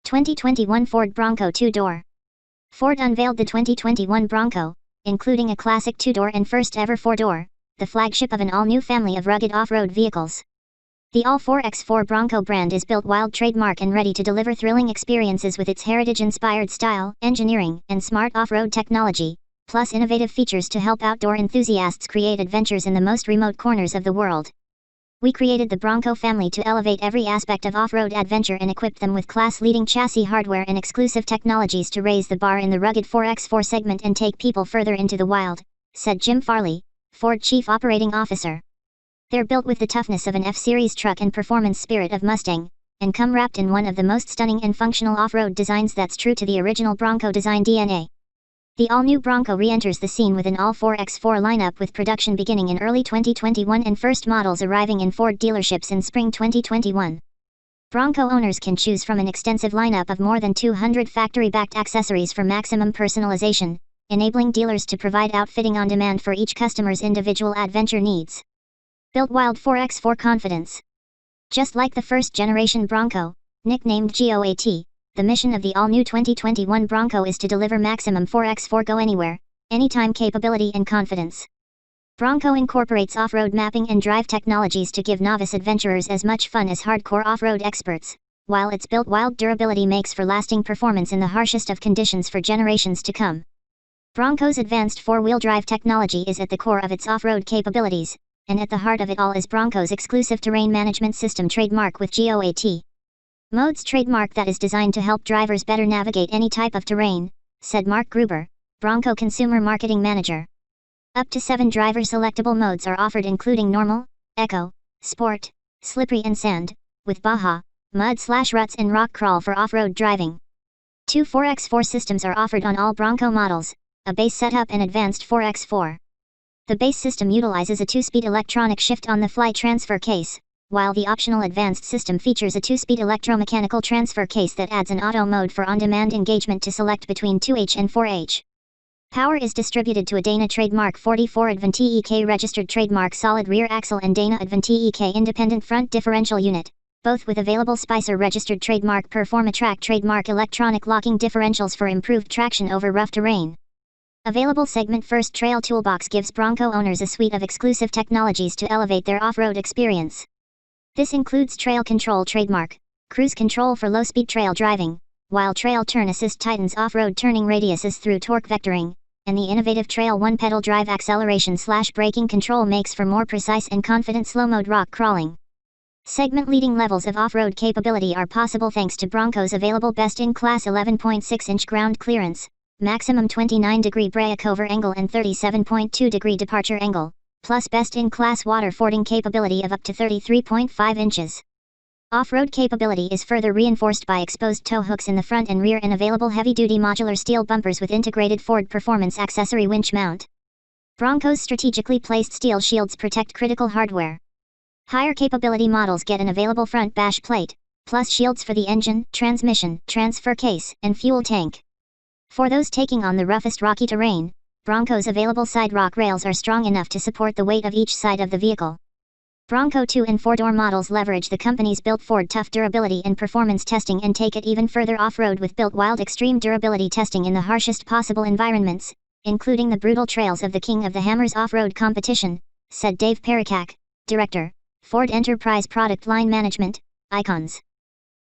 2021 Ford Bronco 2-door. Ford unveiled the 2021 Bronco, including a classic 2-door and first-ever 4-door, the flagship of an all-new family of rugged off-road vehicles. The All4X4 Bronco brand is built wild trademark and ready to deliver thrilling experiences with its heritage-inspired style, engineering, and smart off-road technology, plus innovative features to help outdoor enthusiasts create adventures in the most remote corners of the world. We created the Bronco family to elevate every aspect of off-road adventure and equipped them with class-leading chassis hardware and exclusive technologies to raise the bar in the rugged 4x4 segment and take people further into the wild, said Jim Farley, Ford Chief Operating Officer. They're built with the toughness of an F-Series truck and performance spirit of Mustang, and come wrapped in one of the most stunning and functional off-road designs that's true to the original Bronco design DNA. The all-new Bronco re-enters the scene with an All4X4 lineup with production beginning in early 2021 and first models arriving in Ford dealerships in spring 2021. Bronco owners can choose from an extensive lineup of more than 200 factory-backed accessories for maximum personalization, enabling dealers to provide outfitting on demand for each customer's individual adventure needs. Built wild 4x4 confidence. Just like the first-generation Bronco, nicknamed GOAT, the mission of the all-new 2021 Bronco is to deliver maximum 4x4 go anywhere, anytime capability and confidence. Bronco incorporates off-road mapping and drive technologies to give novice adventurers as much fun as hardcore off-road experts, while its built wild durability makes for lasting performance in the harshest of conditions for generations to come. Bronco's advanced four-wheel drive technology is at the core of its off-road capabilities, and at the heart of it all is Bronco's exclusive terrain management system trademark with GOAT. Mode's trademark that is designed to help drivers better navigate any type of terrain, said Mark Gruber, Bronco Consumer Marketing Manager. Up to 7 driver-selectable modes are offered including Normal, Eco, Sport, Slippery and Sand, with Baja, Mud/Ruts and Rock Crawl for off-road driving. 2 4x4 systems are offered on all Bronco models, a base setup and advanced 4x4. The base system utilizes a 2-speed electronic shift-on-the-fly transfer case, while the optional advanced system features a 2-speed electromechanical transfer case that adds an auto mode for on-demand engagement to select between 2H and 4H. Power is distributed to a Dana trademark 44 Advan TEK registered trademark solid rear axle and Dana Advan TEK independent front differential unit, both with available Spicer registered trademark Performatrack trademark electronic locking differentials for improved traction over rough terrain. Available Segment First Trail Toolbox gives Bronco owners a suite of exclusive technologies to elevate their off-road experience. This includes Trail Control trademark, cruise control for low-speed trail driving, while Trail Turn Assist tightens off-road turning radiuses through torque vectoring, and the innovative Trail 1 pedal drive acceleration/braking control makes for more precise and confident slow-mode rock crawling. Segment-leading levels of off-road capability are possible thanks to Bronco's available best-in-class 11.6-inch ground clearance, maximum 29-degree breakover angle and 37.2-degree departure angle, plus best-in-class water fording capability of up to 33.5 inches. Off-road capability is further reinforced by exposed tow hooks in the front and rear and available heavy-duty modular steel bumpers with integrated Ford Performance accessory winch mount. Bronco's strategically placed steel shields protect critical hardware. Higher capability models get an available front bash plate, plus shields for the engine, transmission, transfer case, and fuel tank. For those taking on the roughest rocky terrain, Bronco's available side rock rails are strong enough to support the weight of each side of the vehicle. Bronco 2 and 4-door models leverage the company's built Ford tough durability and performance testing and take it even further off-road with built wild extreme durability testing in the harshest possible environments, including the brutal trails of the King of the Hammers off-road competition, said Dave Perikak, Director, Ford Enterprise Product Line Management, Icons.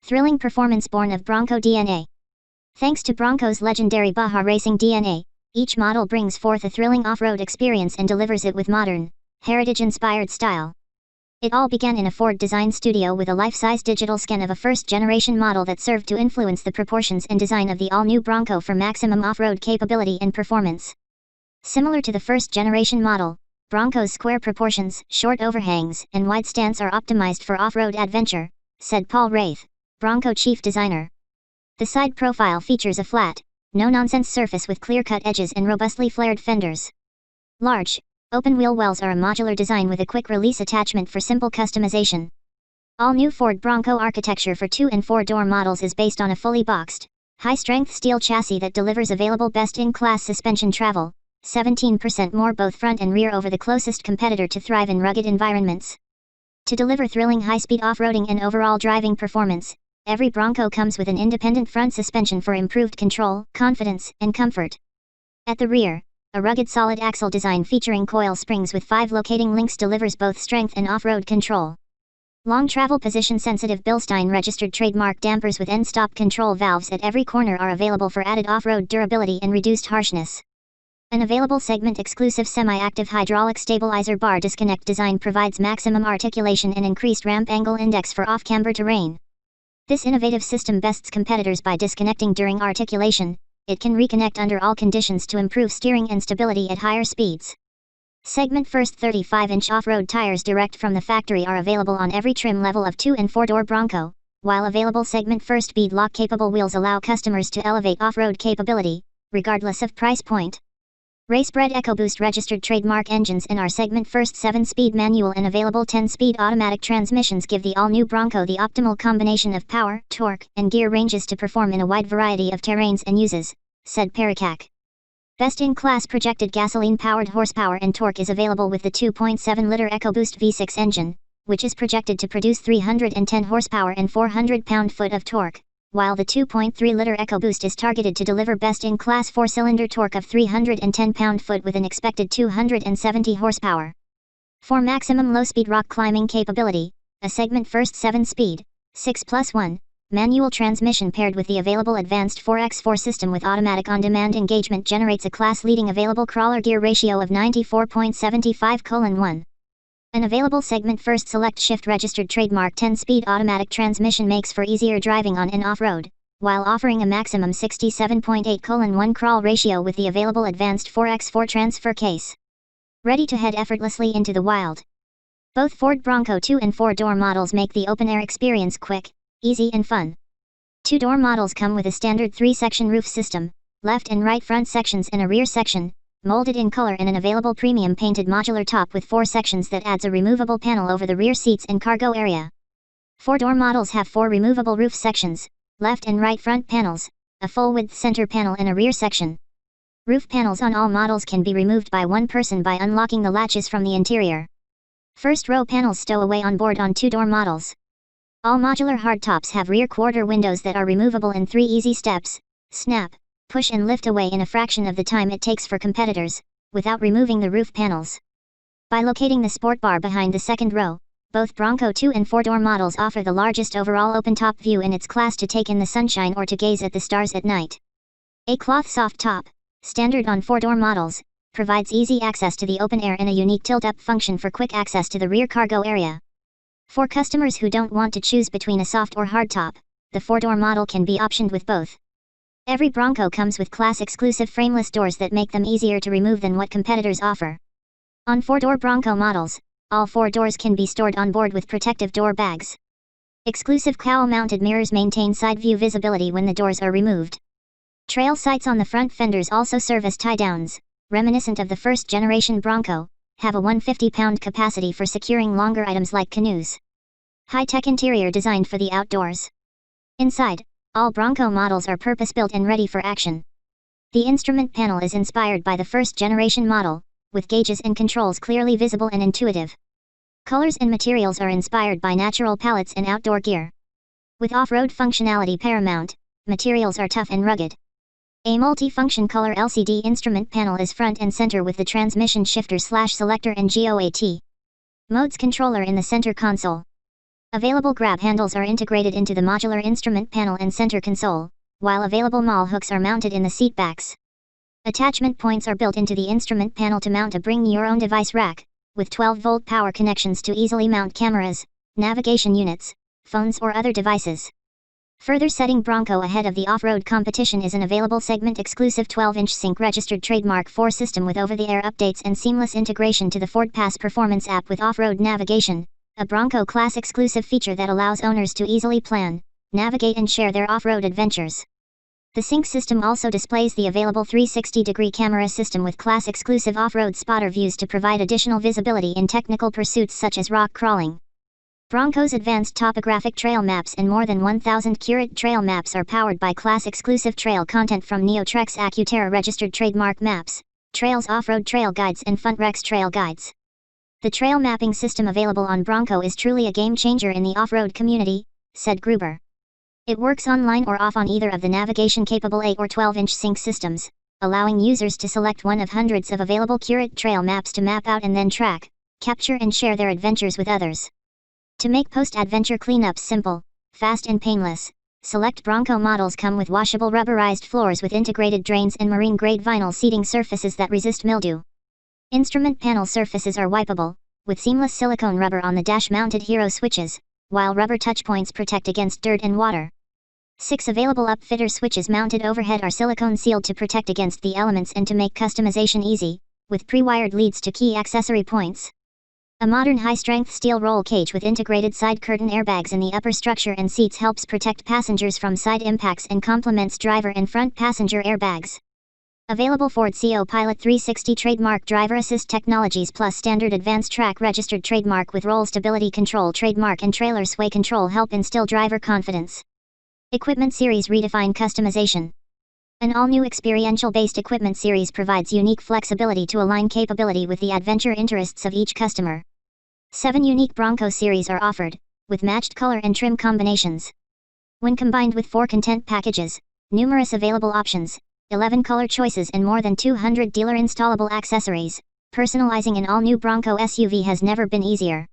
Thrilling performance born of Bronco DNA. Thanks to Bronco's legendary Baja racing DNA, each model brings forth a thrilling off-road experience and delivers it with modern, heritage-inspired style. It all began in a Ford design studio with a life-size digital scan of a first-generation model that served to influence the proportions and design of the all-new Bronco for maximum off-road capability and performance. Similar to the first-generation model, Bronco's square proportions, short overhangs, and wide stance are optimized for off-road adventure, said Paul Wraith, Bronco chief designer. The side profile features a flat, no-nonsense surface with clear-cut edges and robustly flared fenders. Large, open-wheel wells are a modular design with a quick-release attachment for simple customization. All-new Ford Bronco architecture for 2 and 4-door models is based on a fully boxed, high-strength steel chassis that delivers available best-in-class suspension travel, 17% more both front and rear over the closest competitor to thrive in rugged environments. To deliver thrilling high-speed off-roading and overall driving performance, every Bronco comes with an independent front suspension for improved control, confidence, and comfort. At the rear, a rugged solid axle design featuring coil springs with 5 locating links delivers both strength and off-road control. Long travel position-sensitive Bilstein registered trademark dampers with end-stop control valves at every corner are available for added off-road durability and reduced harshness. An available segment-exclusive semi-active hydraulic stabilizer bar disconnect design provides maximum articulation and increased ramp angle index for off-camber terrain. This innovative system bests competitors by disconnecting during articulation. It can reconnect under all conditions to improve steering and stability at higher speeds. Segment first 35-inch off-road tires direct from the factory are available on every trim level of 2 and 4-door Bronco, while available segment first bead lock capable wheels allow customers to elevate off-road capability, regardless of price point. Racebred EcoBoost registered trademark engines in our segment first 7-speed manual and available 10-speed automatic transmissions give the all-new Bronco the optimal combination of power, torque, and gear ranges to perform in a wide variety of terrains and uses, said Paracac. Best-in-class projected gasoline-powered horsepower and torque is available with the 2.7-liter EcoBoost V6 engine, which is projected to produce 310 horsepower and 400 pound-foot of torque, while the 2.3-liter EcoBoost is targeted to deliver best-in-class 4-cylinder torque of 310 pound-foot with an expected 270 horsepower. For maximum low-speed rock climbing capability, a segment-first 7-speed, 6+1, manual transmission paired with the available advanced 4x4 system with automatic on-demand engagement generates a class-leading available crawler gear ratio of 94.75:1. An available segment first select shift registered trademark 10-speed automatic transmission makes for easier driving on and off-road, while offering a maximum 67.8:1 crawl ratio with the available advanced 4x4 transfer case. Ready to head effortlessly into the wild. Both Ford Bronco 2 and 4-door models make the open-air experience quick, easy and fun. 2-door models come with a standard 3-section roof system, left and right front sections and a rear section, molded in color and an available premium painted modular top with 4 sections that adds a removable panel over the rear seats and cargo area. 4-door models have 4 removable roof sections, left and right front panels, a full-width center panel and a rear section. Roof panels on all models can be removed by one person by unlocking the latches from the interior. First row panels stow away on board on 2-door models. All modular hardtops have rear quarter windows that are removable in 3 easy steps: snap, push and lift away in a fraction of the time it takes for competitors, without removing the roof panels. By locating the sport bar behind the second row, both Bronco 2 and 4-door models offer the largest overall open-top view in its class to take in the sunshine or to gaze at the stars at night. A cloth soft top, standard on 4-door models, provides easy access to the open air and a unique tilt-up function for quick access to the rear cargo area. For customers who don't want to choose between a soft or hard top, the 4-door model can be optioned with both. Every Bronco comes with class-exclusive frameless doors that make them easier to remove than what competitors offer. On 4-door Bronco models, all 4 doors can be stored on board with protective door bags. Exclusive cowl-mounted mirrors maintain side view visibility when the doors are removed. Trail sights on the front fenders also serve as tie-downs, reminiscent of the first-generation Bronco, have a 150-pound capacity for securing longer items like canoes. High-tech interior designed for the outdoors. Inside, all Bronco models are purpose-built and ready for action. The instrument panel is inspired by the first-generation model, with gauges and controls clearly visible and intuitive. Colors and materials are inspired by natural palettes and outdoor gear. With off-road functionality paramount, materials are tough and rugged. A multi-function color LCD instrument panel is front and center with the transmission shifter/selector and GOAT modes controller in the center console. Available grab handles are integrated into the modular instrument panel and center console, while available mall hooks are mounted in the seat backs. Attachment points are built into the instrument panel to mount a bring-your-own-device rack, with 12-volt power connections to easily mount cameras, navigation units, phones or other devices. Further setting Bronco ahead of the off-road competition is an available segment-exclusive 12-inch sync-registered trademark 4 system with over-the-air updates and seamless integration to the Ford Pass Performance app with off-road navigation, a Bronco Class-exclusive feature that allows owners to easily plan, navigate and share their off-road adventures. The sync system also displays the available 360-degree camera system with class-exclusive off-road spotter views to provide additional visibility in technical pursuits such as rock crawling. Bronco's advanced topographic trail maps and more than 1,000 curate trail maps are powered by class-exclusive trail content from Neotrek's Accuterra registered trademark maps, Trails off-road trail guides and Funtrex trail guides. The trail mapping system available on Bronco is truly a game-changer in the off-road community, said Gruber. It works online or off on either of the navigation-capable 8 or 12-inch sync systems, allowing users to select one of hundreds of available Curate trail maps to map out and then track, capture and share their adventures with others. To make post-adventure cleanups simple, fast and painless, select Bronco models come with washable rubberized floors with integrated drains and marine-grade vinyl seating surfaces that resist mildew. Instrument panel surfaces are wipeable, with seamless silicone rubber on the dash-mounted Hero switches, while rubber touchpoints protect against dirt and water. 6 available upfitter switches mounted overhead are silicone sealed to protect against the elements and to make customization easy, with pre-wired leads to key accessory points. A modern high-strength steel roll cage with integrated side curtain airbags in the upper structure and seats helps protect passengers from side impacts and complements driver and front passenger airbags. Available Ford CO Pilot 360 trademark driver assist technologies plus standard advanced track registered trademark with roll stability control trademark and trailer sway control help instill driver confidence. Equipment Series redefine customization. An all-new experiential-based equipment series provides unique flexibility to align capability with the adventure interests of each customer. 7 unique Bronco series are offered, with matched color and trim combinations. When combined with 4 content packages, numerous available options, 11 color choices and more than 200 dealer installable accessories, personalizing an all-new Bronco SUV has never been easier.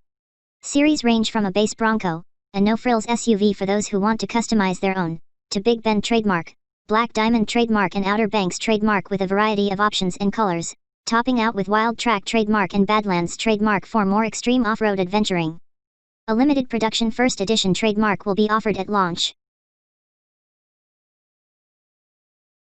Series range from a base Bronco, a no-frills SUV for those who want to customize their own, to Big Bend trademark, Black Diamond trademark and Outer Banks trademark with a variety of options and colors, topping out with Wild Track trademark and Badlands trademark for more extreme off-road adventuring. A limited production first edition trademark will be offered at launch.